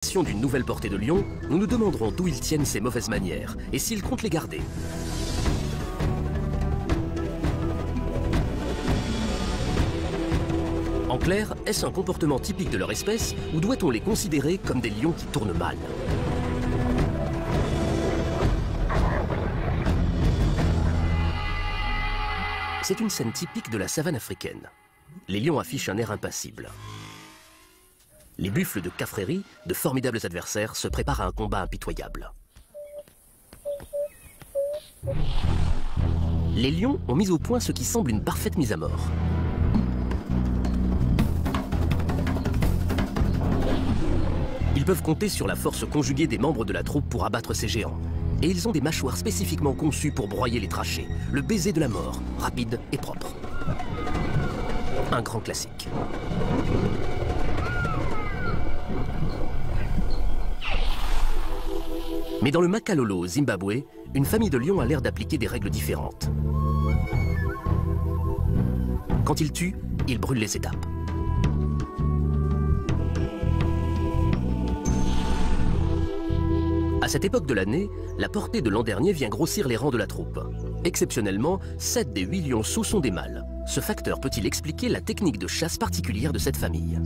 D'une nouvelle portée de lion, nous nous demanderons d'où ils tiennent ces mauvaises manières et s'ils comptent les garder. En clair, est-ce un comportement typique de leur espèce ou doit-on les considérer comme des lions qui tournent mal? C'est une scène typique de la savane africaine. Les lions affichent un air impassible. Les buffles de Cafréry, de formidables adversaires, se préparent à un combat impitoyable. Les lions ont mis au point ce qui semble une parfaite mise à mort. Ils peuvent compter sur la force conjuguée des membres de la troupe pour abattre ces géants. Et ils ont des mâchoires spécifiquement conçues pour broyer les trachées, le baiser de la mort, rapide et propre. Un grand classique. Mais dans le Makalolo, au Zimbabwe, une famille de lions a l'air d'appliquer des règles différentes. Quand ils tuent, ils brûlent les étapes. À cette époque de l'année, la portée de l'an dernier vient grossir les rangs de la troupe. Exceptionnellement, 7 des 8 lionceaux sont des mâles. Ce facteur peut-il expliquer la technique de chasse particulière de cette famille?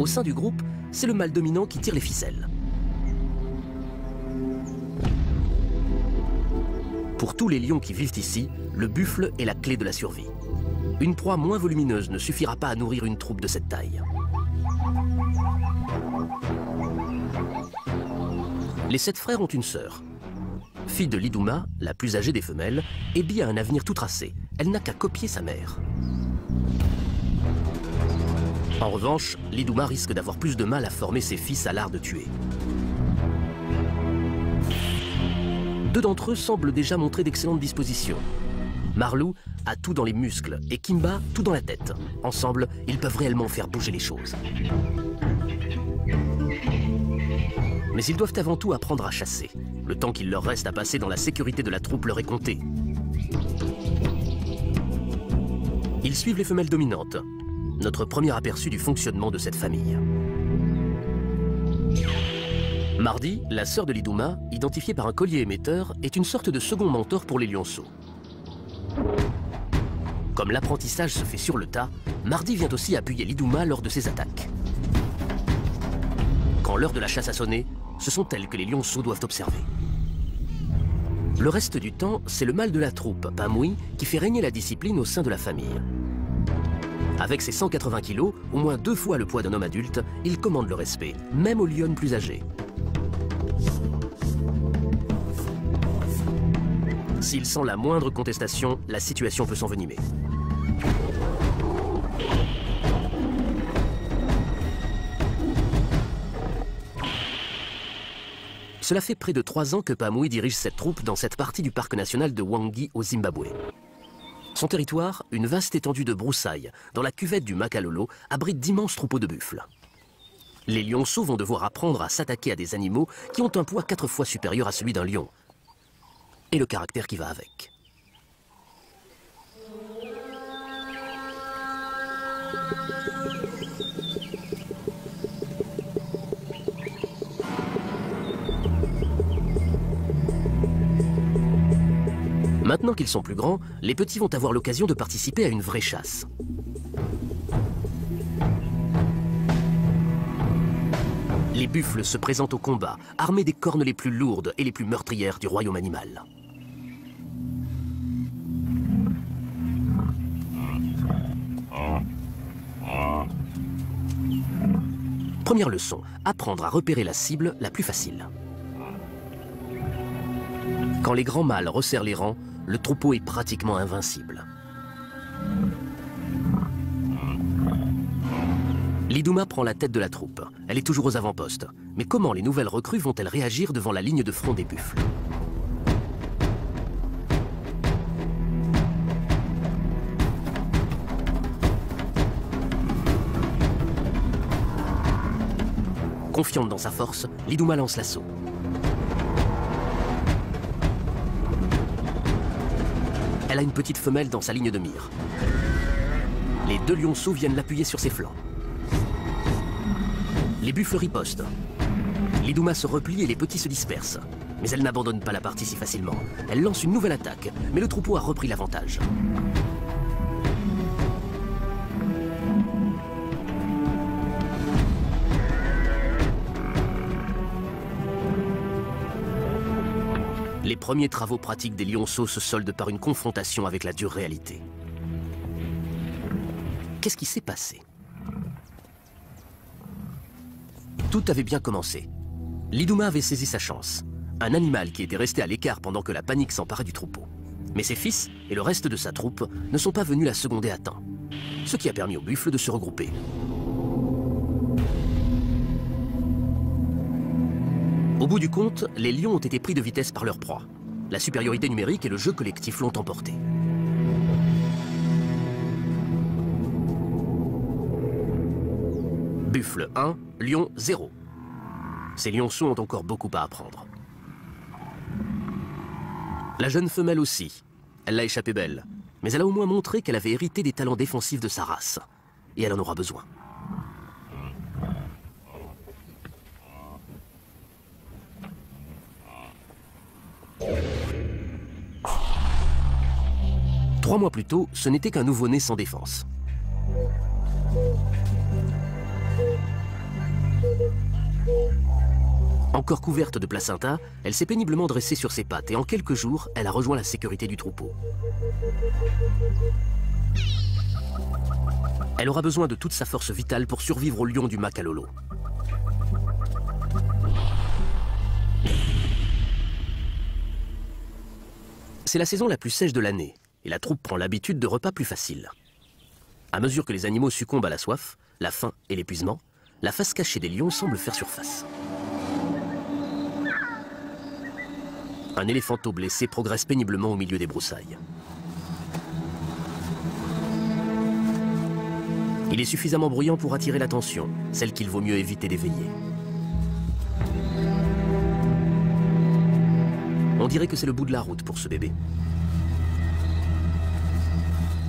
Au sein du groupe, c'est le mâle dominant qui tire les ficelles. Pour tous les lions qui vivent ici, le buffle est la clé de la survie. Une proie moins volumineuse ne suffira pas à nourrir une troupe de cette taille. Les 7 frères ont une sœur. Fille de Liduma, la plus âgée des femelles, Ebi a un avenir tout tracé. Elle n'a qu'à copier sa mère. En revanche, Liduma risque d'avoir plus de mal à former ses fils à l'art de tuer. 2 d'entre eux semblent déjà montrer d'excellentes dispositions. Marlou a tout dans les muscles et Kimba tout dans la tête. Ensemble, ils peuvent réellement faire bouger les choses. Mais ils doivent avant tout apprendre à chasser. Le temps qu'il leur reste à passer dans la sécurité de la troupe leur est compté. Ils suivent les femelles dominantes. Notre premier aperçu du fonctionnement de cette famille. Mardi, la sœur de Liduma, identifiée par un collier émetteur, est une sorte de second mentor pour les lionceaux. Comme l'apprentissage se fait sur le tas, Mardi vient aussi appuyer Liduma lors de ses attaques. Quand l'heure de la chasse a sonné, ce sont elles que les lionceaux doivent observer. Le reste du temps, c'est le mâle de la troupe, Pamui, qui fait régner la discipline au sein de la famille. Avec ses 180 kilos, au moins 2 fois le poids d'un homme adulte, il commande le respect, même aux lionnes plus âgées. S'il sent la moindre contestation, la situation peut s'envenimer. Cela fait près de 3 ans que Pamui dirige cette troupe dans cette partie du parc national de Hwange au Zimbabwe. Son territoire, une vaste étendue de broussailles, dans la cuvette du Makalolo, abrite d'immenses troupeaux de buffles. Les lionceaux vont devoir apprendre à s'attaquer à des animaux qui ont un poids 4 fois supérieur à celui d'un lion. Et le caractère qui va avec. Maintenant qu'ils sont plus grands, les petits vont avoir l'occasion de participer à une vraie chasse. Les buffles se présentent au combat, armés des cornes les plus lourdes et les plus meurtrières du royaume animal. Première leçon, apprendre à repérer la cible la plus facile. Quand les grands mâles resserrent les rangs, le troupeau est pratiquement invincible. Liduma prend la tête de la troupe. Elle est toujours aux avant-postes. Mais comment les nouvelles recrues vont-elles réagir devant la ligne de front des buffles? Confiante dans sa force, Liduma lance l'assaut. Elle a une petite femelle dans sa ligne de mire. Les 2 lionceaux viennent l'appuyer sur ses flancs. Les buffles ripostent. L'Iduma se replie et les petits se dispersent. Mais elle n'abandonne pas la partie si facilement. Elle lance une nouvelle attaque, mais le troupeau a repris l'avantage. Les premiers travaux pratiques des lionceaux se soldent par une confrontation avec la dure réalité. Qu'est-ce qui s'est passé? Tout avait bien commencé. L'Iduma avait saisi sa chance. Un animal qui était resté à l'écart pendant que la panique s'emparait du troupeau. Mais ses fils et le reste de sa troupe ne sont pas venus la seconder à temps. Ce qui a permis aux buffles de se regrouper. Au bout du compte, les lions ont été pris de vitesse par leur proie. La supériorité numérique et le jeu collectif l'ont emporté. Buffle 1, lion 0. Ces lionceaux ont encore beaucoup à apprendre. La jeune femelle aussi. Elle l'a échappé belle. Mais elle a au moins montré qu'elle avait hérité des talents défensifs de sa race. Et elle en aura besoin. Trois mois plus tôt, ce n'était qu'un nouveau-né sans défense. Encore couverte de placenta, elle s'est péniblement dressée sur ses pattes et en quelques jours, elle a rejoint la sécurité du troupeau. Elle aura besoin de toute sa force vitale pour survivre au lion du Makalolo. C'est la saison la plus sèche de l'année et la troupe prend l'habitude de repas plus faciles. À mesure que les animaux succombent à la soif, la faim et l'épuisement, la face cachée des lions semble faire surface. Un éléphanteau blessé progresse péniblement au milieu des broussailles. Il est suffisamment bruyant pour attirer l'attention, celle qu'il vaut mieux éviter d'éveiller. On dirait que c'est le bout de la route pour ce bébé.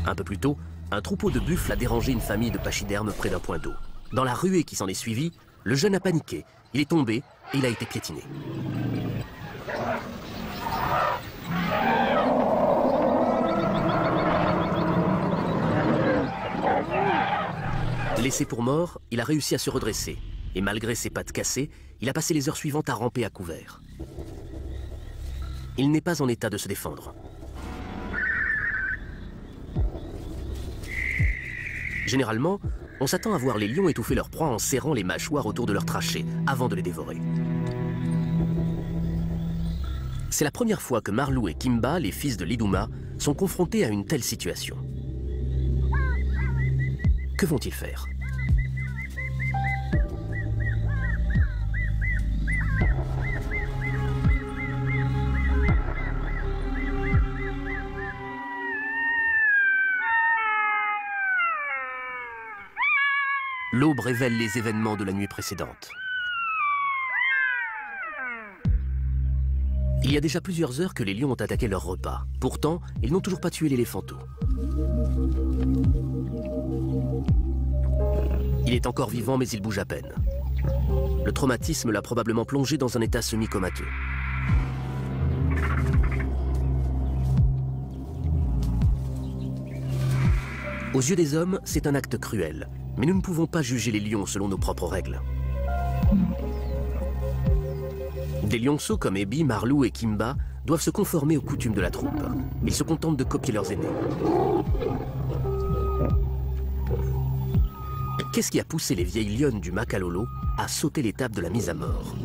Un peu plus tôt, un troupeau de buffles a dérangé une famille de pachydermes près d'un point d'eau. Dans la ruée qui s'en est suivie, le jeune a paniqué, il est tombé et il a été piétiné. Laissé pour mort, il a réussi à se redresser. Et malgré ses pattes cassées, il a passé les heures suivantes à ramper à couvert. Il n'est pas en état de se défendre. Généralement, on s'attend à voir les lions étouffer leur proie en serrant les mâchoires autour de leur trachée avant de les dévorer. C'est la première fois que Marlou et Kimba, les fils de l'Iduma, sont confrontés à une telle situation. Que vont-ils faire? L'aube révèle les événements de la nuit précédente. Il y a déjà plusieurs heures que les lions ont attaqué leur repas. Pourtant, ils n'ont toujours pas tué l'éléphanteau. Il est encore vivant, mais il bouge à peine. Le traumatisme l'a probablement plongé dans un état semi-comateux. Aux yeux des hommes, c'est un acte cruel. Mais nous ne pouvons pas juger les lions selon nos propres règles. Des lionceaux comme Ebi, Marlou et Kimba doivent se conformer aux coutumes de la troupe. Ils se contentent de copier leurs aînés. Qu'est-ce qui a poussé les vieilles lionnes du Makalolo à sauter l'étape de la mise à mort?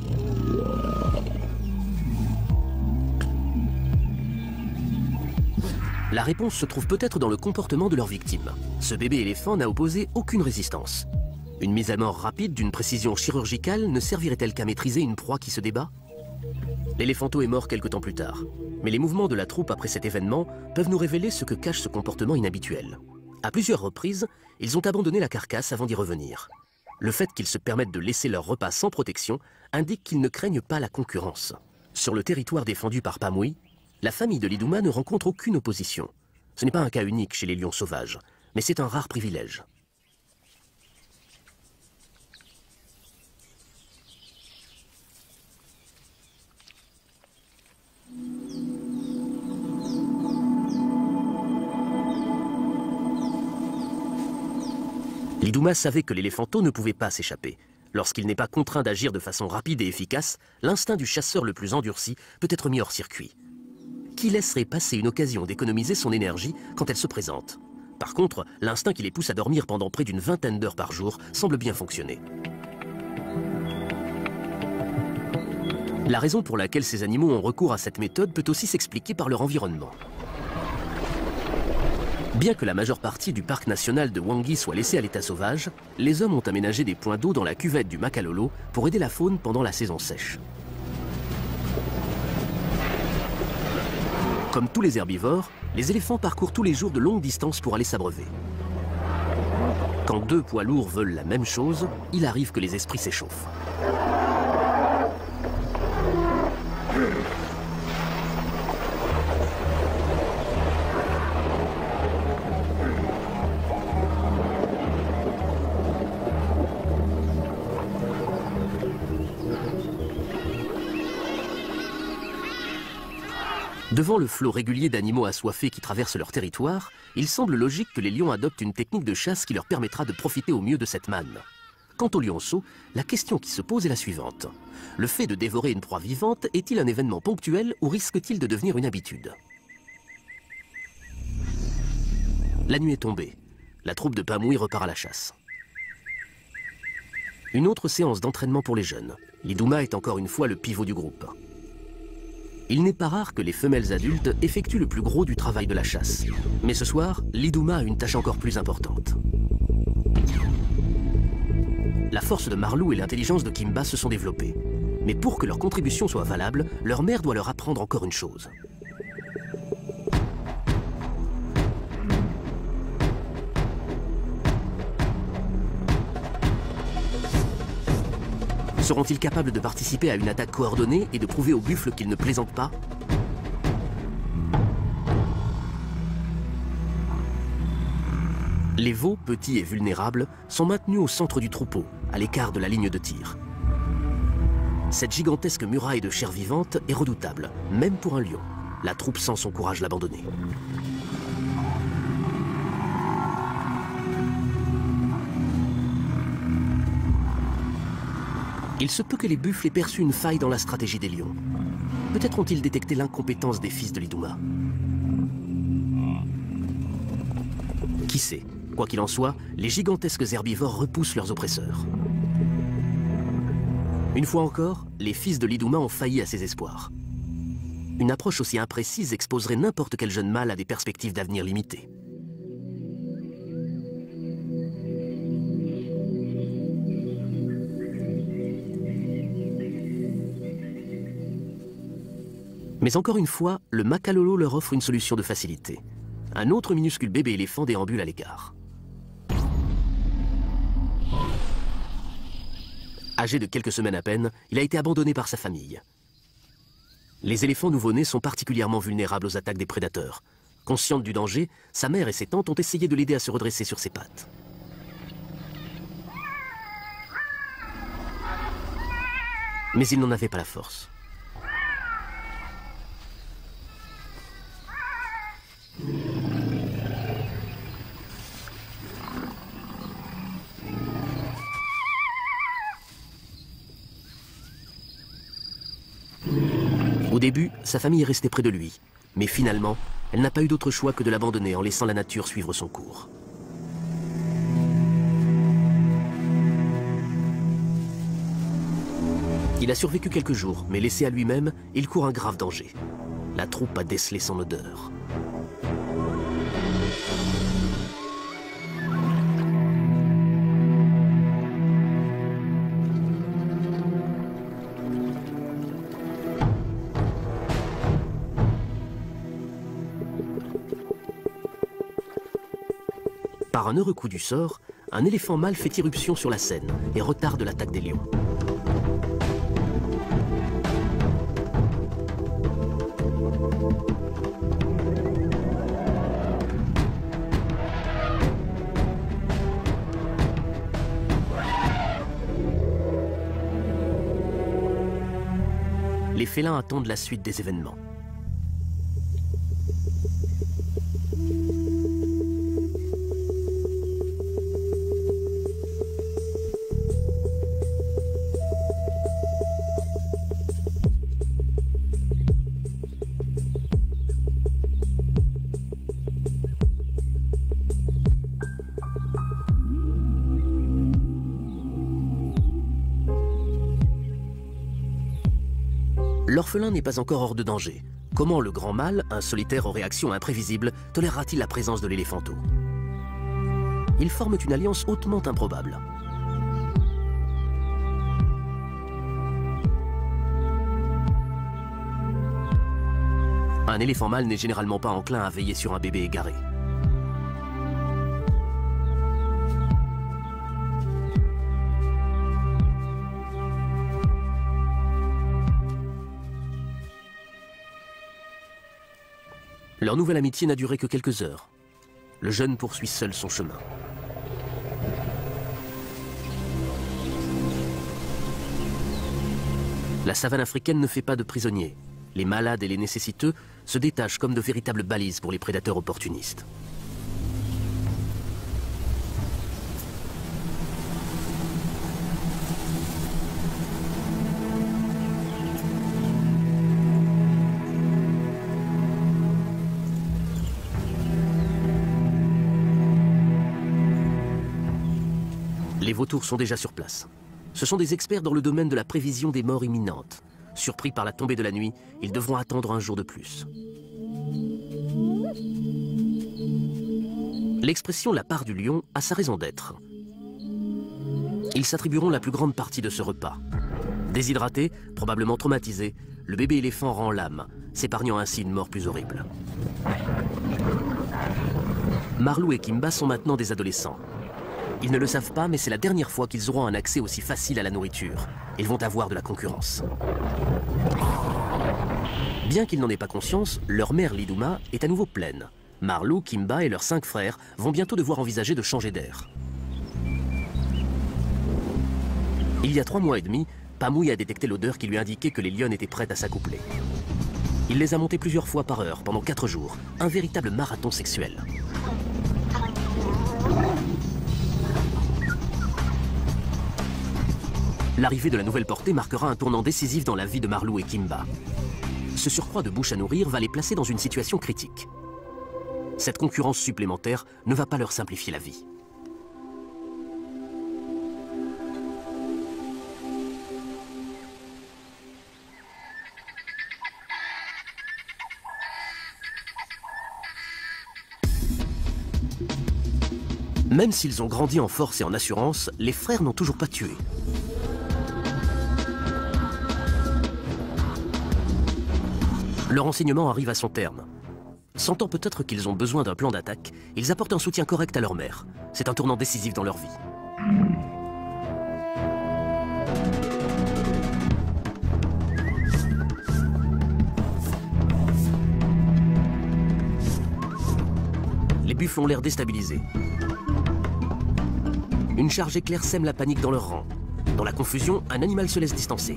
La réponse se trouve peut-être dans le comportement de leur victime. Ce bébé éléphant n'a opposé aucune résistance. Une mise à mort rapide d'une précision chirurgicale ne servirait-elle qu'à maîtriser une proie qui se débat? L'éléphanteau est mort quelque temps plus tard. Mais les mouvements de la troupe après cet événement peuvent nous révéler ce que cache ce comportement inhabituel. À plusieurs reprises, ils ont abandonné la carcasse avant d'y revenir. Le fait qu'ils se permettent de laisser leur repas sans protection indique qu'ils ne craignent pas la concurrence. Sur le territoire défendu par Pamui, la famille de l'Iduma ne rencontre aucune opposition. Ce n'est pas un cas unique chez les lions sauvages, mais c'est un rare privilège. L'Iduma savait que l'éléphanteau ne pouvait pas s'échapper. Lorsqu'il n'est pas contraint d'agir de façon rapide et efficace, l'instinct du chasseur le plus endurci peut être mis hors circuit. Qui laisserait passer une occasion d'économiser son énergie quand elle se présente? Par contre, l'instinct qui les pousse à dormir pendant près d'une vingtaine d'heures par jour semble bien fonctionner. La raison pour laquelle ces animaux ont recours à cette méthode peut aussi s'expliquer par leur environnement. Bien que la majeure partie du parc national de Hwanghae soit laissée à l'état sauvage, les hommes ont aménagé des points d'eau dans la cuvette du Makalolo pour aider la faune pendant la saison sèche. Comme tous les herbivores, les éléphants parcourent tous les jours de longues distances pour aller s'abreuver. Quand deux poids lourds veulent la même chose, il arrive que les esprits s'échauffent. Devant le flot régulier d'animaux assoiffés qui traversent leur territoire, il semble logique que les lions adoptent une technique de chasse qui leur permettra de profiter au mieux de cette manne. Quant au lionceau, la question qui se pose est la suivante. Le fait de dévorer une proie vivante est-il un événement ponctuel ou risque-t-il de devenir une habitude? La nuit est tombée. La troupe de Pamui repart à la chasse. Une autre séance d'entraînement pour les jeunes. L'Iduma est encore une fois le pivot du groupe. Il n'est pas rare que les femelles adultes effectuent le plus gros du travail de la chasse. Mais ce soir, l'Iduma a une tâche encore plus importante. La force de Marlou et l'intelligence de Kimba se sont développées. Mais pour que leur contribution soit valable, leur mère doit leur apprendre encore une chose. Seront-ils capables de participer à une attaque coordonnée et de prouver aux buffles qu'ils ne plaisantent pas? Les veaux, petits et vulnérables, sont maintenus au centre du troupeau, à l'écart de la ligne de tir. Cette gigantesque muraille de chair vivante est redoutable, même pour un lion. La troupe sent son courage l'abandonner. Il se peut que les buffles aient perçu une faille dans la stratégie des lions. Peut-être ont-ils détecté l'incompétence des fils de l'Iduma. Qui sait? Quoi qu'il en soit, les gigantesques herbivores repoussent leurs oppresseurs. Une fois encore, les fils de l'Iduma ont failli à ses espoirs. Une approche aussi imprécise exposerait n'importe quel jeune mâle à des perspectives d'avenir limitées. Mais encore une fois, le Makalolo leur offre une solution de facilité. Un autre minuscule bébé éléphant déambule à l'égard. Âgé de quelques semaines à peine, il a été abandonné par sa famille. Les éléphants nouveau-nés sont particulièrement vulnérables aux attaques des prédateurs. Consciente du danger, sa mère et ses tantes ont essayé de l'aider à se redresser sur ses pattes. Mais il n'en avait pas la force. Au début, sa famille est restée près de lui. Mais finalement, elle n'a pas eu d'autre choix que de l'abandonner en laissant la nature suivre son cours. Il a survécu quelques jours, mais laissé à lui-même, il court un grave danger. La troupe a décelé son odeur. Par un heureux coup du sort, un éléphant mâle fait irruption sur la scène et retarde l'attaque des lions. Les félins attendent la suite des événements. L'orphelin n'est pas encore hors de danger. Comment le grand mâle, un solitaire aux réactions imprévisibles, tolérera-t-il la présence de l'éléphanteau? Ils forment une alliance hautement improbable. Un éléphant mâle n'est généralement pas enclin à veiller sur un bébé égaré. Leur nouvelle amitié n'a duré que quelques heures. Le jeune poursuit seul son chemin. La savane africaine ne fait pas de prisonniers. Les malades et les nécessiteux se détachent comme de véritables balises pour les prédateurs opportunistes. Les vautours sont déjà sur place. Ce sont des experts dans le domaine de la prévision des morts imminentes. Surpris par la tombée de la nuit, ils devront attendre un jour de plus. L'expression « la part du lion » a sa raison d'être. Ils s'attribueront la plus grande partie de ce repas. Déshydraté, probablement traumatisé, le bébé éléphant rend l'âme, s'épargnant ainsi une mort plus horrible. Marlou et Kimba sont maintenant des adolescents. Ils ne le savent pas, mais c'est la dernière fois qu'ils auront un accès aussi facile à la nourriture. Ils vont avoir de la concurrence. Bien qu'ils n'en aient pas conscience, leur mère Lidouma est à nouveau pleine. Marlou, Kimba et leurs 5 frères vont bientôt devoir envisager de changer d'air. Il y a 3 mois et demi, Pamouille a détecté l'odeur qui lui indiquait que les lionnes étaient prêtes à s'accoupler. Il les a montées plusieurs fois par heure pendant 4 jours, un véritable marathon sexuel. L'arrivée de la nouvelle portée marquera un tournant décisif dans la vie de Marlou et Kimba. Ce surcroît de bouche à nourrir va les placer dans une situation critique. Cette concurrence supplémentaire ne va pas leur simplifier la vie. Même s'ils ont grandi en force et en assurance, les frères n'ont toujours pas tué. Leur enseignement arrive à son terme. Sentant peut-être qu'ils ont besoin d'un plan d'attaque, ils apportent un soutien correct à leur mère. C'est un tournant décisif dans leur vie. Les buffles ont l'air déstabilisés. Une charge éclair sème la panique dans leur rang. Dans la confusion, un animal se laisse distancer.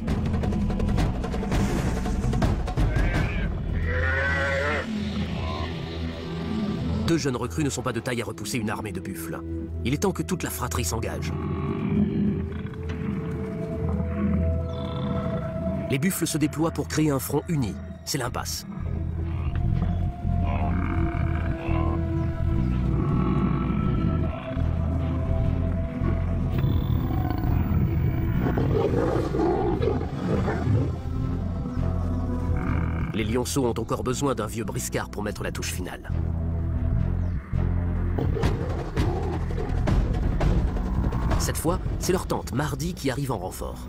Deux jeunes recrues ne sont pas de taille à repousser une armée de buffles. Il est temps que toute la fratrie s'engage. Les buffles se déploient pour créer un front uni. C'est l'impasse. Les lionceaux ont encore besoin d'un vieux briscard pour mettre la touche finale. Cette fois, c'est leur tante, Mardi, qui arrive en renfort.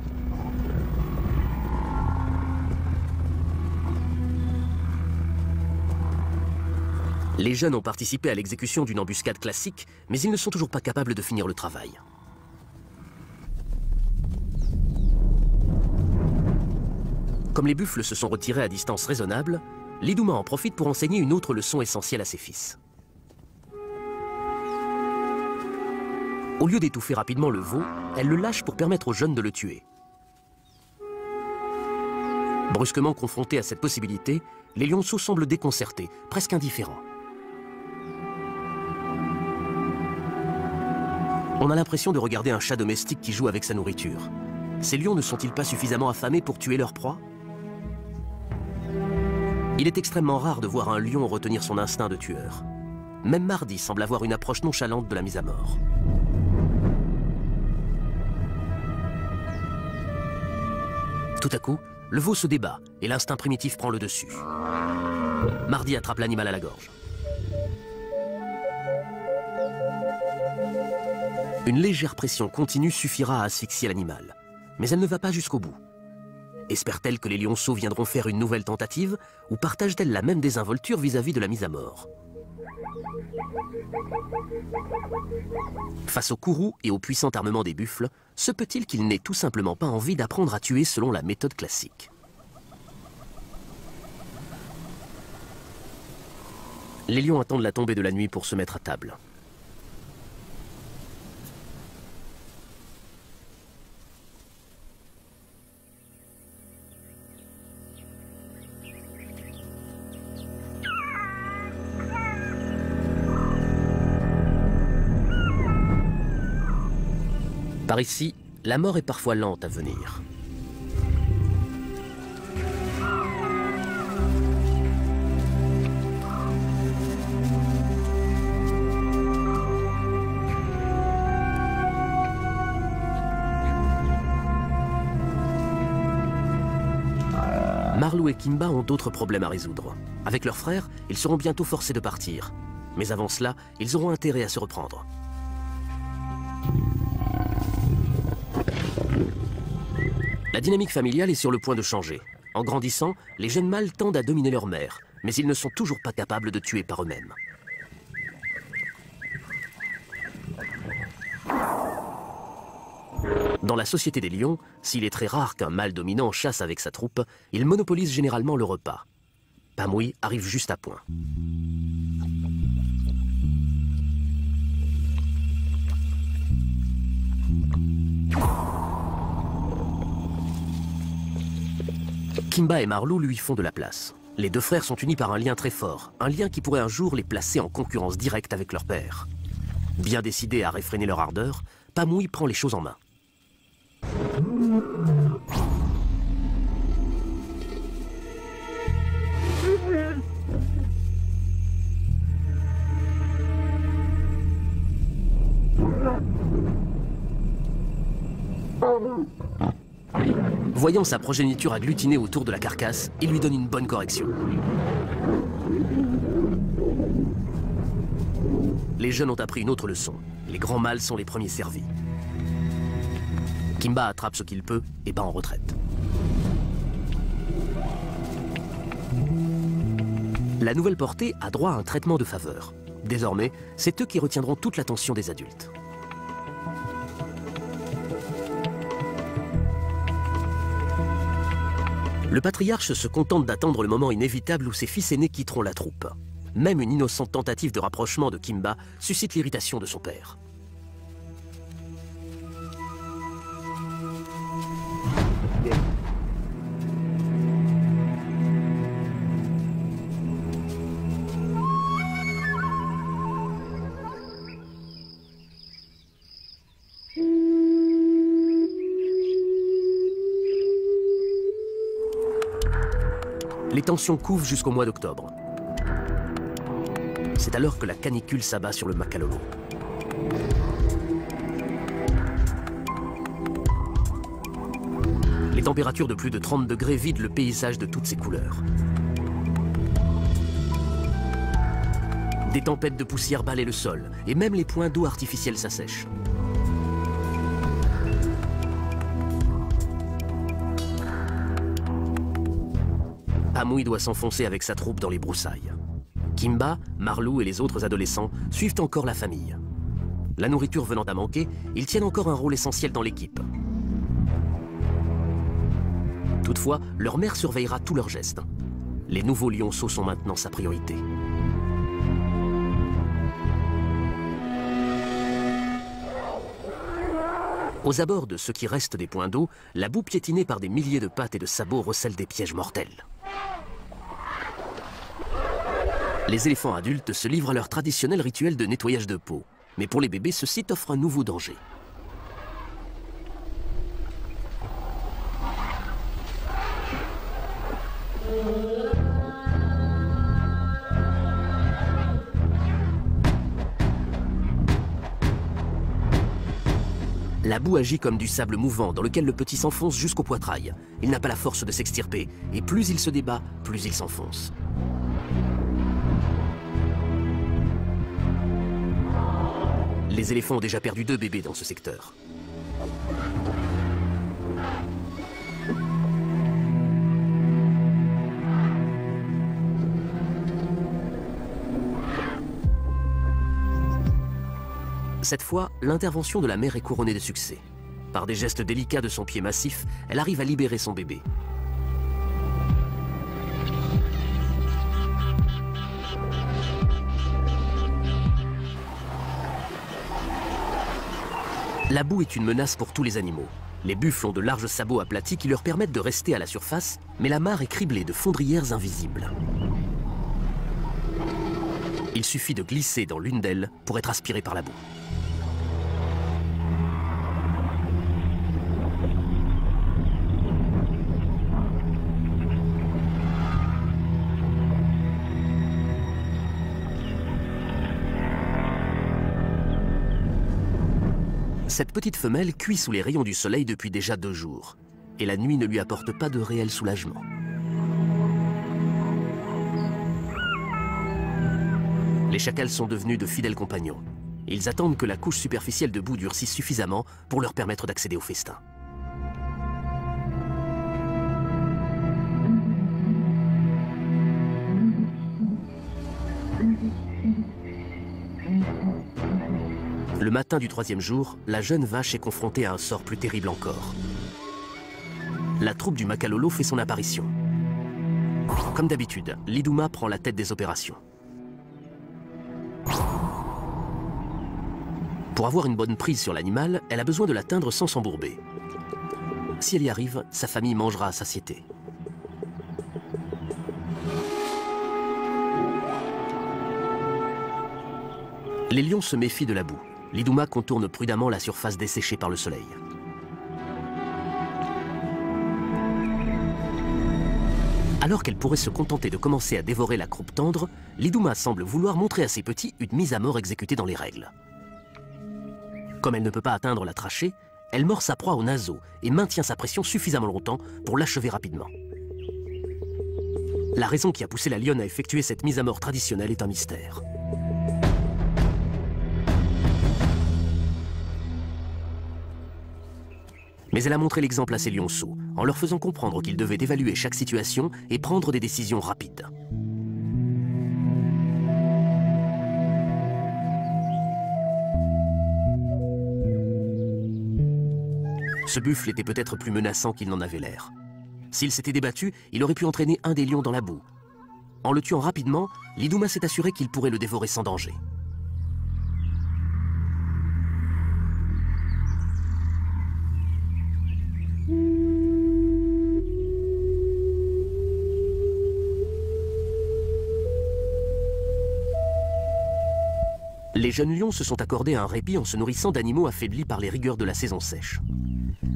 Les jeunes ont participé à l'exécution d'une embuscade classique, mais ils ne sont toujours pas capables de finir le travail. Comme les buffles se sont retirés à distance raisonnable, Lidouma en profite pour enseigner une autre leçon essentielle à ses fils. Au lieu d'étouffer rapidement le veau, elle le lâche pour permettre aux jeunes de le tuer. Brusquement confrontés à cette possibilité, les lionceaux semblent déconcertés, presque indifférents. On a l'impression de regarder un chat domestique qui joue avec sa nourriture. Ces lions ne sont-ils pas suffisamment affamés pour tuer leur proie? Il est extrêmement rare de voir un lion retenir son instinct de tueur. Même Mardi semble avoir une approche nonchalante de la mise à mort. Tout à coup, le veau se débat et l'instinct primitif prend le dessus. Mardi attrape l'animal à la gorge. Une légère pression continue suffira à asphyxier l'animal, mais elle ne va pas jusqu'au bout. Espère-t-elle que les lionceaux viendront faire une nouvelle tentative ou partage-t-elle la même désinvolture vis-à-vis de la mise à mort? Face au courroux et au puissant armement des buffles, se peut-il qu'il n'ait tout simplement pas envie d'apprendre à tuer selon la méthode classique? Les lions attendent la tombée de la nuit pour se mettre à table. Par ici, la mort est parfois lente à venir. Marlou et Kimba ont d'autres problèmes à résoudre. Avec leurs frères, ils seront bientôt forcés de partir. Mais avant cela, ils auront intérêt à se reprendre. La dynamique familiale est sur le point de changer. En grandissant, les jeunes mâles tendent à dominer leur mère, mais ils ne sont toujours pas capables de tuer par eux-mêmes. Dans la société des lions, s'il est très rare qu'un mâle dominant chasse avec sa troupe, il monopolise généralement le repas. Pamouy arrive juste à point. Kimba et Marlou lui font de la place. Les deux frères sont unis par un lien très fort, un lien qui pourrait un jour les placer en concurrence directe avec leur père. Bien décidé à réfréner leur ardeur, Pamouy prend les choses en main. Voyant sa progéniture agglutinée autour de la carcasse, il lui donne une bonne correction. Les jeunes ont appris une autre leçon. Les grands mâles sont les premiers servis. Kimba attrape ce qu'il peut et bat en retraite. La nouvelle portée a droit à un traitement de faveur. Désormais, c'est eux qui retiendront toute l'attention des adultes. Le patriarche se contente d'attendre le moment inévitable où ses fils aînés quitteront la troupe. Même une innocente tentative de rapprochement de Kimba suscite l'irritation de son père. Les tensions couvent jusqu'au mois d'octobre. C'est alors que la canicule s'abat sur le Makalolo. Les températures de plus de 30 degrés vident le paysage de toutes ses couleurs. Des tempêtes de poussière balaient le sol, et même les points d'eau artificiels s'assèchent. Pamouy doit s'enfoncer avec sa troupe dans les broussailles. Kimba, Marlou et les autres adolescents suivent encore la famille. La nourriture venant à manquer, ils tiennent encore un rôle essentiel dans l'équipe. Toutefois, leur mère surveillera tous leurs gestes. Les nouveaux lionceaux sont maintenant sa priorité. Aux abords de ce qui reste des points d'eau, la boue piétinée par des milliers de pattes et de sabots recèle des pièges mortels. Les éléphants adultes se livrent à leur traditionnel rituel de nettoyage de peau. Mais pour les bébés, ce site offre un nouveau danger. La boue agit comme du sable mouvant dans lequel le petit s'enfonce jusqu'au poitrail. Il n'a pas la force de s'extirper, et plus il se débat, plus il s'enfonce. Les éléphants ont déjà perdu 2 bébés dans ce secteur. Cette fois, l'intervention de la mère est couronnée de succès. Par des gestes délicats de son pied massif, elle arrive à libérer son bébé. La boue est une menace pour tous les animaux. Les buffles ont de larges sabots aplatis qui leur permettent de rester à la surface, mais la mare est criblée de fondrières invisibles. Il suffit de glisser dans l'une d'elles pour être aspiré par la boue. Cette petite femelle cuit sous les rayons du soleil depuis déjà 2 jours. Et la nuit ne lui apporte pas de réel soulagement. Les chacals sont devenus de fidèles compagnons. Ils attendent que la couche superficielle de boue durcisse suffisamment pour leur permettre d'accéder au festin. Le matin du 3e jour, la jeune vache est confrontée à un sort plus terrible encore. La troupe du Makalolo fait son apparition. Comme d'habitude, l'Iduma prend la tête des opérations. Pour avoir une bonne prise sur l'animal, elle a besoin de l'atteindre sans s'embourber. Si elle y arrive, sa famille mangera à satiété. Les lions se méfient de la boue. L'Iduma contourne prudemment la surface desséchée par le soleil. Alors qu'elle pourrait se contenter de commencer à dévorer la croupe tendre, l'Iduma semble vouloir montrer à ses petits une mise à mort exécutée dans les règles. Comme elle ne peut pas atteindre la trachée, elle mord sa proie au naseau et maintient sa pression suffisamment longtemps pour l'achever rapidement. La raison qui a poussé la lionne à effectuer cette mise à mort traditionnelle est un mystère. Mais elle a montré l'exemple à ses lionceaux, en leur faisant comprendre qu'ils devaient évaluer chaque situation et prendre des décisions rapides. Ce buffle était peut-être plus menaçant qu'il n'en avait l'air. S'il s'était débattu, il aurait pu entraîner un des lions dans la boue. En le tuant rapidement, l'Iduma s'est assuré qu'il pourrait le dévorer sans danger. Les jeunes lions se sont accordés un répit en se nourrissant d'animaux affaiblis par les rigueurs de la saison sèche.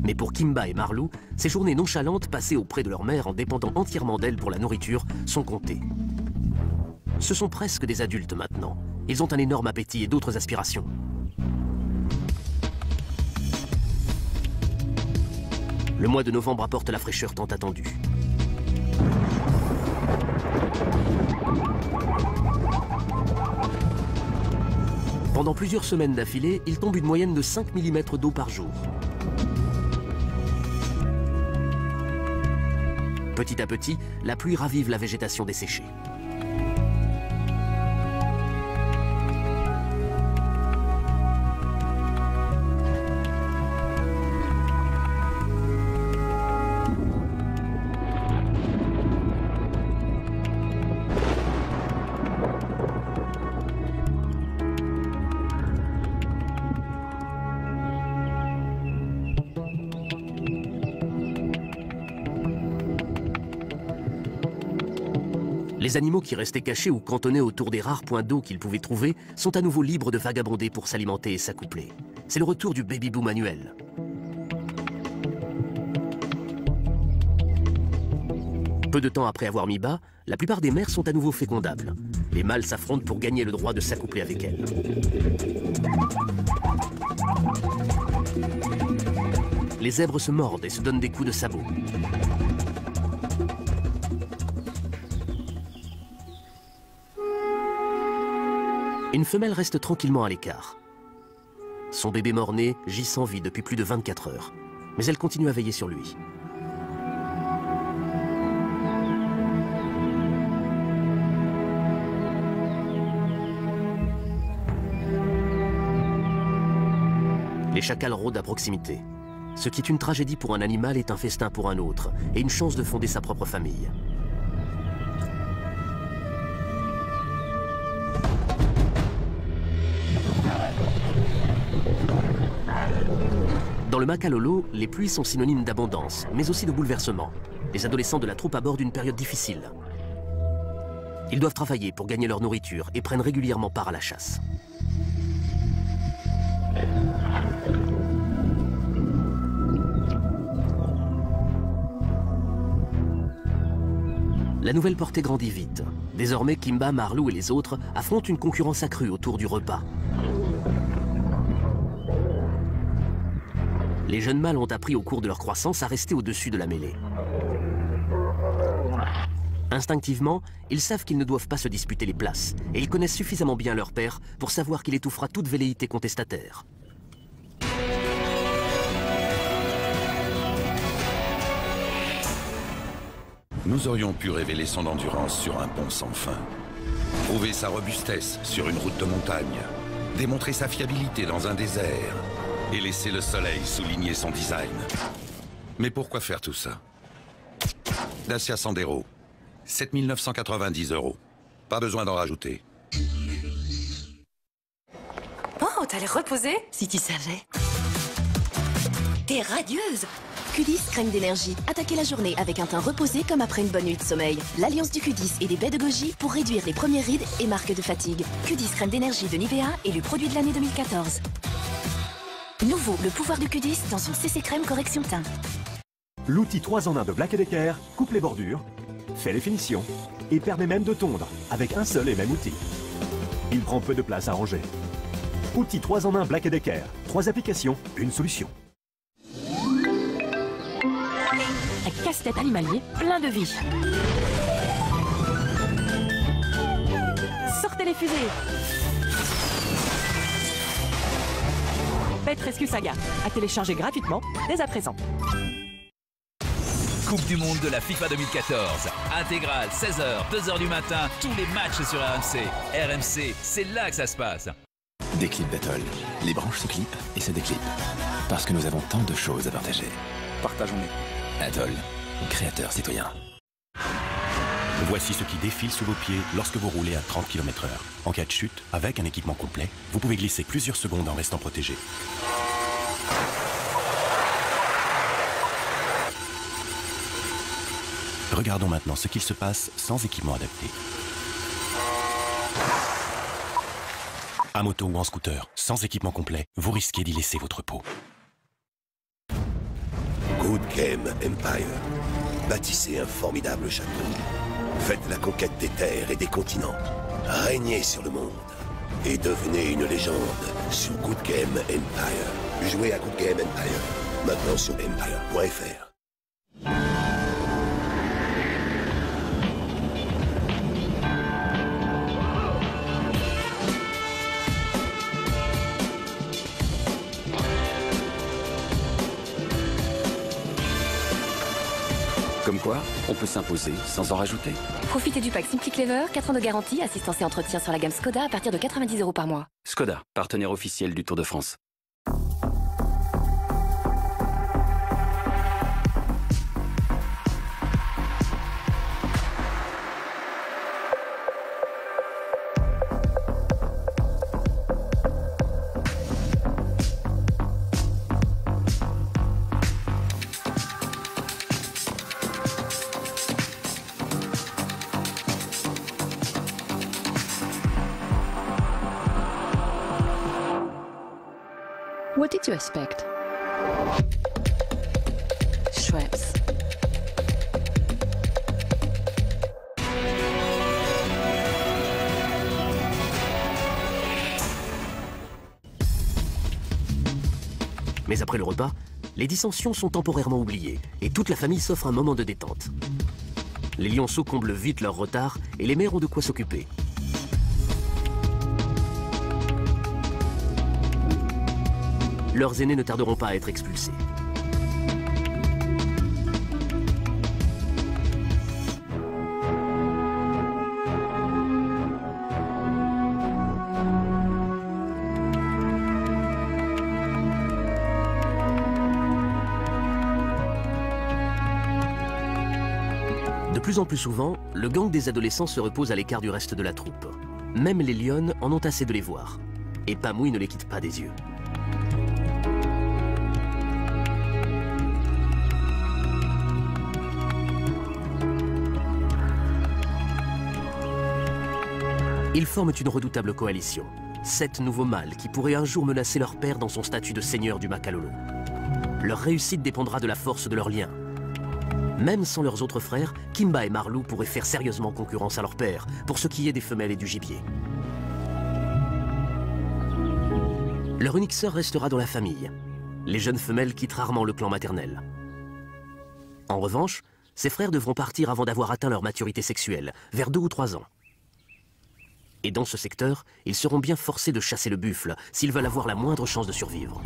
Mais pour Kimba et Marlou, ces journées nonchalantes passées auprès de leur mère en dépendant entièrement d'elle pour la nourriture sont comptées. Ce sont presque des adultes maintenant. Ils ont un énorme appétit et d'autres aspirations. Le mois de novembre apporte la fraîcheur tant attendue. Pendant plusieurs semaines d'affilée, il tombe une moyenne de 5 mm d'eau par jour. Petit à petit, la pluie ravive la végétation desséchée. Les animaux qui restaient cachés ou cantonnés autour des rares points d'eau qu'ils pouvaient trouver sont à nouveau libres de vagabonder pour s'alimenter et s'accoupler. C'est le retour du baby-boom annuel. Peu de temps après avoir mis bas, la plupart des mères sont à nouveau fécondables. Les mâles s'affrontent pour gagner le droit de s'accoupler avec elles. Les zèbres se mordent et se donnent des coups de sabot. Une femelle reste tranquillement à l'écart. Son bébé mort-né gît sans vie depuis plus de 24 heures. Mais elle continue à veiller sur lui. Les chacals rôdent à proximité. Ce qui est une tragédie pour un animal est un festin pour un autre, et une chance de fonder sa propre famille. Dans le Makalolo, les pluies sont synonymes d'abondance, mais aussi de bouleversement. Les adolescents de la troupe abordent une période difficile. Ils doivent travailler pour gagner leur nourriture et prennent régulièrement part à la chasse. La nouvelle portée grandit vite. Désormais, Kimba, Marlou et les autres affrontent une concurrence accrue autour du repas. Les jeunes mâles ont appris au cours de leur croissance à rester au-dessus de la mêlée. Instinctivement, ils savent qu'ils ne doivent pas se disputer les places, et ils connaissent suffisamment bien leur père pour savoir qu'il étouffera toute velléité contestataire. Nous aurions pu révéler son endurance sur un pont sans fin, prouver sa robustesse sur une route de montagne, démontrer sa fiabilité dans un désert et laisser le soleil souligner son design. Mais pourquoi faire tout ça? Dacia Sandero, 7 990 €. Pas besoin d'en rajouter. Oh, t'as l'air reposée? Si tu savais. T'es radieuse! Q10 crème d'énergie. Attaquez la journée avec un teint reposé comme après une bonne nuit de sommeil. L'alliance du Q10 et des baies de goji pour réduire les premières rides et marques de fatigue. Q10 crème d'énergie de Nivea, élu produit de l'année 2014. Nouveau, le pouvoir du Q10 dans une CC crème correction teint. L'outil 3 en 1 de Black & Decker coupe les bordures, fait les finitions et permet même de tondre avec un seul et même outil. Il prend peu de place à ranger. Outil 3 en 1 Black & Decker. 3 applications, une solution. Un casse-tête animalier plein de vie. Sortez les fusées. Pet Rescue Saga, à télécharger gratuitement dès à présent. Coupe du monde de la FIFA 2014. Intégrale, 16h, 2h du matin, tous les matchs sur RMC. RMC, c'est là que ça se passe. Déclip Battle. Les branches se clipent et se déclipent. Parce que nous avons tant de choses à partager. Partageons-les. Atoll, créateur citoyen. Voici ce qui défile sous vos pieds lorsque vous roulez à 30 km/h. En cas de chute, avec un équipement complet, vous pouvez glisser plusieurs secondes en restant protégé. Regardons maintenant ce qu'il se passe sans équipement adapté. À moto ou en scooter, sans équipement complet, vous risquez d'y laisser votre peau. Good Game Empire. Bâtissez un formidable château. Faites la conquête des terres et des continents. Régnez sur le monde. Et devenez une légende sur Good Game Empire. Jouez à Good Game Empire. Maintenant sur empire.fr. Comme quoi, on peut s'imposer sans en rajouter. Profitez du pack Simply Clever, 4 ans de garantie, assistance et entretien sur la gamme Skoda à partir de 90 € par mois. Skoda, partenaire officiel du Tour de France. What did you expect? Schweppes. Mais après le repas, les dissensions sont temporairement oubliées et toute la famille s'offre un moment de détente. Les lionceaux comblent vite leur retard et les mères ont de quoi s'occuper. Leurs aînés ne tarderont pas à être expulsés. De plus en plus souvent, le gang des adolescents se repose à l'écart du reste de la troupe. Même les lionnes en ont assez de les voir. Et Pamouille ne les quitte pas des yeux. Ils forment une redoutable coalition. 7 nouveaux mâles qui pourraient un jour menacer leur père dans son statut de seigneur du Makalolo. Leur réussite dépendra de la force de leurs liens. Même sans leurs autres frères, Kimba et Marlou pourraient faire sérieusement concurrence à leur père pour ce qui est des femelles et du gibier. Leur unique sœur restera dans la famille. Les jeunes femelles quittent rarement le clan maternel. En revanche, ses frères devront partir avant d'avoir atteint leur maturité sexuelle, vers 2 ou 3 ans. Et dans ce secteur, ils seront bien forcés de chasser le buffle s'ils veulent avoir la moindre chance de survivre.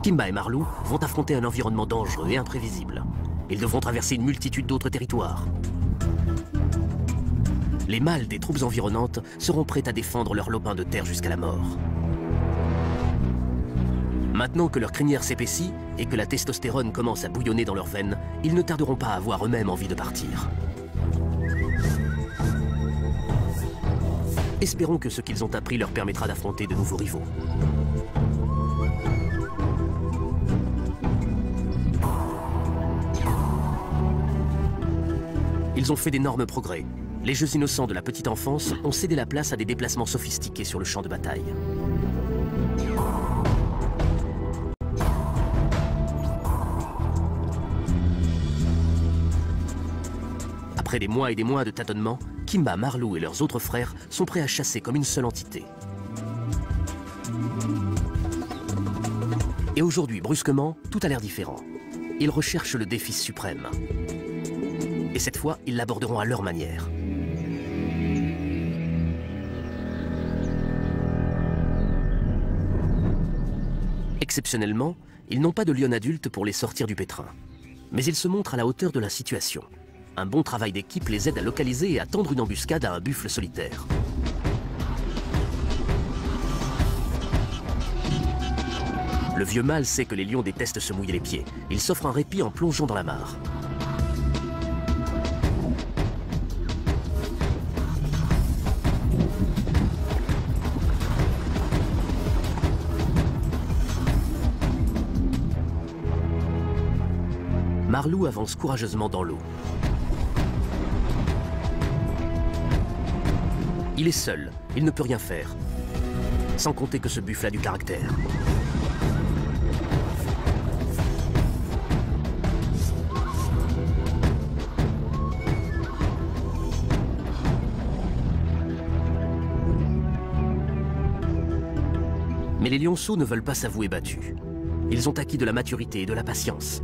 Kimba et Marlou vont affronter un environnement dangereux et imprévisible. Ils devront traverser une multitude d'autres territoires. Les mâles des troupes environnantes seront prêts à défendre leur lopin de terre jusqu'à la mort. Maintenant que leur crinière s'épaissit et que la testostérone commence à bouillonner dans leurs veines, ils ne tarderont pas à avoir eux-mêmes envie de partir. Espérons que ce qu'ils ont appris leur permettra d'affronter de nouveaux rivaux. Ils ont fait d'énormes progrès. Les jeux innocents de la petite enfance ont cédé la place à des déplacements sophistiqués sur le champ de bataille. Après des mois et des mois de tâtonnements, Kimba, Marlou et leurs autres frères sont prêts à chasser comme une seule entité. Et aujourd'hui, brusquement, tout a l'air différent. Ils recherchent le défi suprême. Et cette fois, ils l'aborderont à leur manière. Exceptionnellement, ils n'ont pas de lion adulte pour les sortir du pétrin. Mais ils se montrent à la hauteur de la situation. Un bon travail d'équipe les aide à localiser et à tendre une embuscade à un buffle solitaire. Le vieux mâle sait que les lions détestent se mouiller les pieds. Il s'offre un répit en plongeant dans la mare. Marlou avance courageusement dans l'eau. Il est seul, il ne peut rien faire. Sans compter que ce buffle a du caractère. Mais les lionceaux ne veulent pas s'avouer battus. Ils ont acquis de la maturité et de la patience.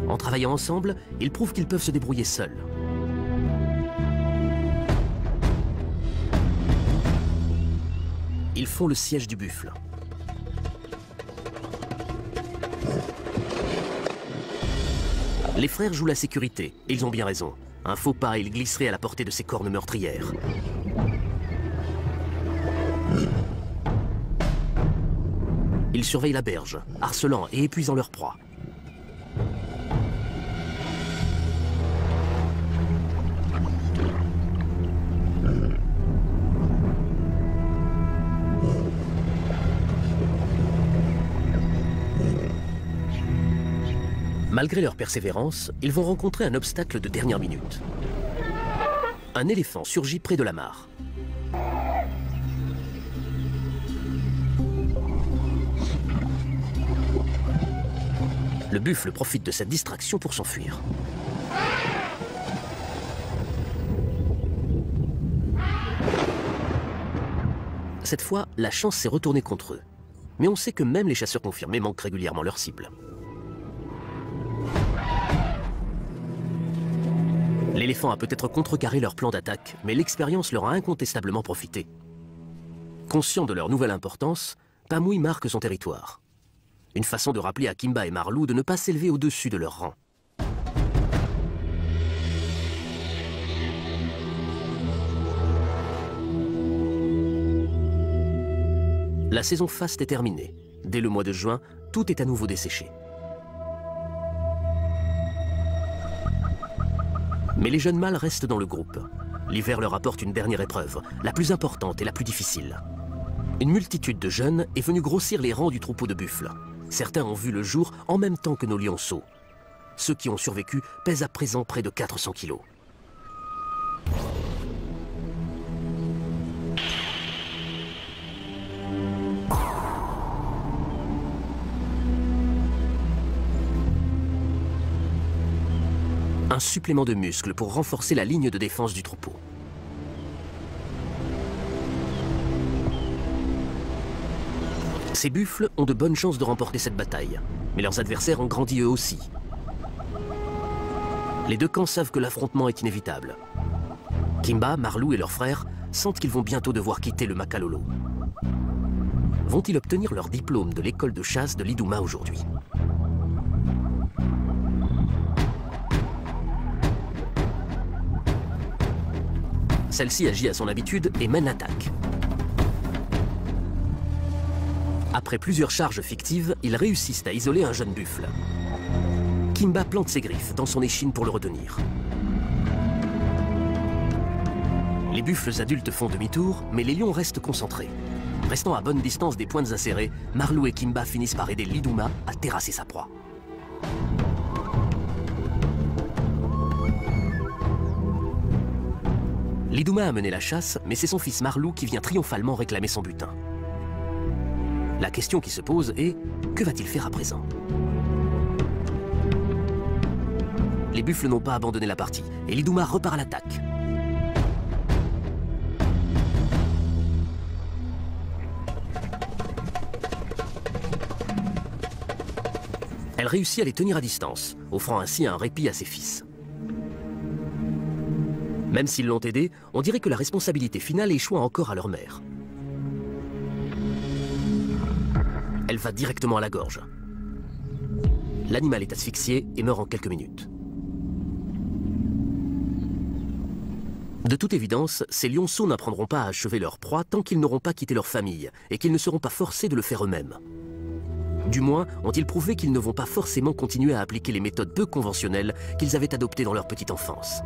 En travaillant ensemble, ils prouvent qu'ils peuvent se débrouiller seuls. Ils font le siège du buffle. Les frères jouent la sécurité, et ils ont bien raison. Un faux pas et ils glisseraient à la portée de ces cornes meurtrières. Ils surveillent la berge, harcelant et épuisant leur proie. Malgré leur persévérance, ils vont rencontrer un obstacle de dernière minute. Un éléphant surgit près de la mare. Le buffle profite de cette distraction pour s'enfuir. Cette fois, la chance s'est retournée contre eux. Mais on sait que même les chasseurs confirmés manquent régulièrement leur cible. L'éléphant a peut-être contrecarré leur plan d'attaque, mais l'expérience leur a incontestablement profité. Conscient de leur nouvelle importance, Pamui marque son territoire. Une façon de rappeler à Kimba et Marlou de ne pas s'élever au-dessus de leur rang. La saison faste est terminée. Dès le mois de juin, tout est à nouveau desséché. Mais les jeunes mâles restent dans le groupe. L'hiver leur apporte une dernière épreuve, la plus importante et la plus difficile. Une multitude de jeunes est venue grossir les rangs du troupeau de buffles. Certains ont vu le jour en même temps que nos lionceaux. Ceux qui ont survécu pèsent à présent près de 400 kilos. Un supplément de muscles pour renforcer la ligne de défense du troupeau. Ces buffles ont de bonnes chances de remporter cette bataille, mais leurs adversaires ont grandi eux aussi. Les deux camps savent que l'affrontement est inévitable. Kimba, Marlou et leurs frères sentent qu'ils vont bientôt devoir quitter le Makalolo. Vont-ils obtenir leur diplôme de l'école de chasse de l'Iduma aujourd'hui? Celle-ci agit à son habitude et mène l'attaque. Après plusieurs charges fictives, ils réussissent à isoler un jeune buffle. Kimba plante ses griffes dans son échine pour le retenir. Les buffles adultes font demi-tour, mais les lions restent concentrés. Restant à bonne distance des pointes acérées, Marlou et Kimba finissent par aider l'Iduma à terrasser sa proie. L'Iduma a mené la chasse, mais c'est son fils Marlou qui vient triomphalement réclamer son butin. La question qui se pose est, que va-t-il faire à présent? Les buffles n'ont pas abandonné la partie, et l'Iduma repart à l'attaque. Elle réussit à les tenir à distance, offrant ainsi un répit à ses fils. Même s'ils l'ont aidé, on dirait que la responsabilité finale échoue encore à leur mère. Elle va directement à la gorge. L'animal est asphyxié et meurt en quelques minutes. De toute évidence, ces lionceaux n'apprendront pas à achever leur proie tant qu'ils n'auront pas quitté leur famille et qu'ils ne seront pas forcés de le faire eux-mêmes. Du moins, ont-ils prouvé qu'ils ne vont pas forcément continuer à appliquer les méthodes peu conventionnelles qu'ils avaient adoptées dans leur petite enfance.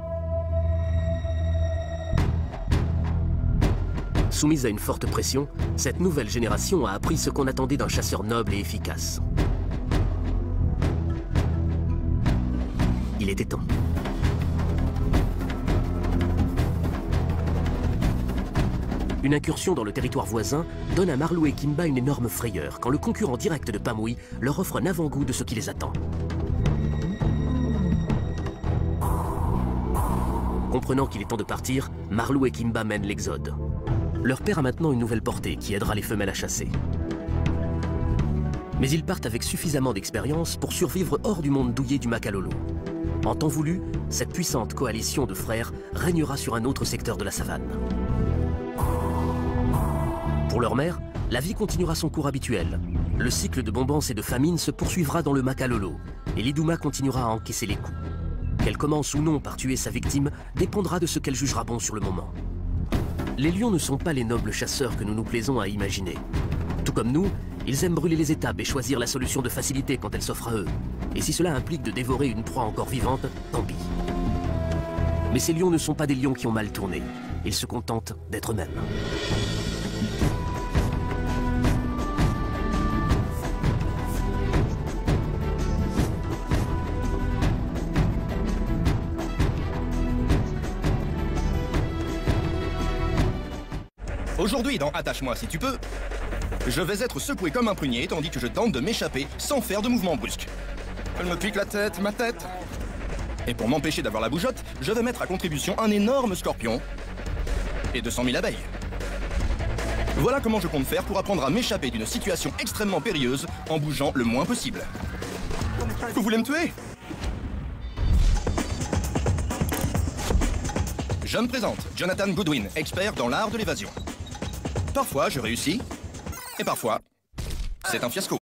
Soumise à une forte pression, cette nouvelle génération a appris ce qu'on attendait d'un chasseur noble et efficace. Il était temps. Une incursion dans le territoire voisin donne à Marlou et Kimba une énorme frayeur quand le concurrent direct de Pamui leur offre un avant-goût de ce qui les attend. Comprenant qu'il est temps de partir, Marlou et Kimba mènent l'exode. Leur père a maintenant une nouvelle portée qui aidera les femelles à chasser. Mais ils partent avec suffisamment d'expérience pour survivre hors du monde douillet du Makalolo. En temps voulu, cette puissante coalition de frères régnera sur un autre secteur de la savane. Pour leur mère, la vie continuera son cours habituel. Le cycle de bombance et de famine se poursuivra dans le Makalolo, et l'Iduma continuera à encaisser les coups. Qu'elle commence ou non par tuer sa victime dépendra de ce qu'elle jugera bon sur le moment. Les lions ne sont pas les nobles chasseurs que nous nous plaisons à imaginer. Tout comme nous, ils aiment brûler les étapes et choisir la solution de facilité quand elle s'offre à eux. Et si cela implique de dévorer une proie encore vivante, tant pis. Mais ces lions ne sont pas des lions qui ont mal tourné. Ils se contentent d'être eux-mêmes. Aujourd'hui, dans Attache-moi si tu peux, je vais être secoué comme un prunier tandis que je tente de m'échapper sans faire de mouvement brusque. Elle me pique la tête, ma tête. Et pour m'empêcher d'avoir la bougeotte, je vais mettre à contribution un énorme scorpion et 200 000 abeilles. Voilà comment je compte faire pour apprendre à m'échapper d'une situation extrêmement périlleuse en bougeant le moins possible. Vous voulez me tuer? Je me présente, Jonathan Goodwin, expert dans l'art de l'évasion. Parfois, je réussis, et parfois, c'est un fiasco.